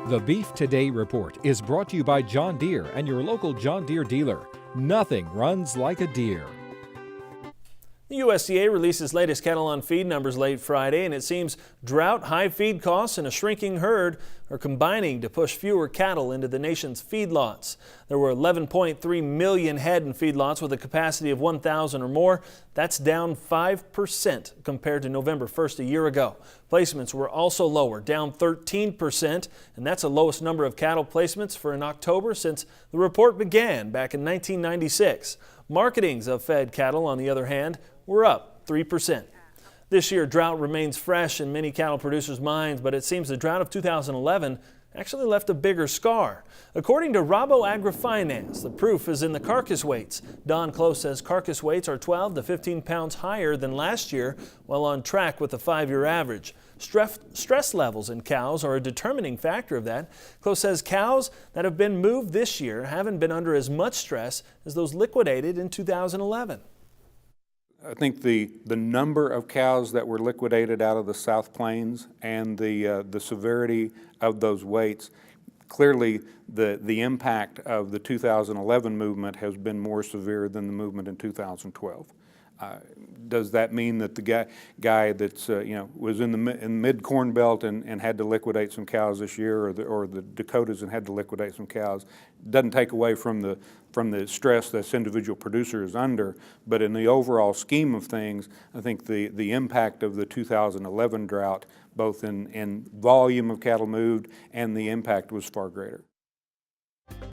The Beef Today report is brought to you by John Deere and your local John Deere dealer. Nothing runs like a deer. The USDA released its latest cattle on feed numbers late Friday, and it seems drought, high feed costs, and a shrinking herd are combining to push fewer cattle into the nation's feedlots. There were 11.3 million head in feedlots with a capacity of 1,000 or more. That's down 5% compared to November 1st a year ago. Placements were also lower, down 13%, and that's the lowest number of cattle placements for an October since the report began back in 1996. Marketings of fed cattle, on the other hand, were up 3%. This year, drought remains fresh in many cattle producers' minds, but it seems the drought of 2011 actually left a bigger scar. According to Rabobank, the proof is in the carcass weights. Don Close says carcass weights are 12 to 15 pounds higher than last year, while on track with the 5-year average. Stress levels in cows are a determining factor of that. Close says cows that have been moved this year haven't been under as much stress as those liquidated in 2011. I think the number of cows that were liquidated out of the South Plains and the severity of those weights, clearly the impact of the 2011 movement has been more severe than the movement in 2012. Does that mean that the guy that's was in the mid Corn Belt and had to liquidate some cows this year, or the Dakotas and had to liquidate some cows, doesn't take away from the stress this individual producer is under, but in the overall scheme of things, I think the impact of the 2011 drought, both in volume of cattle moved and the impact, was far greater.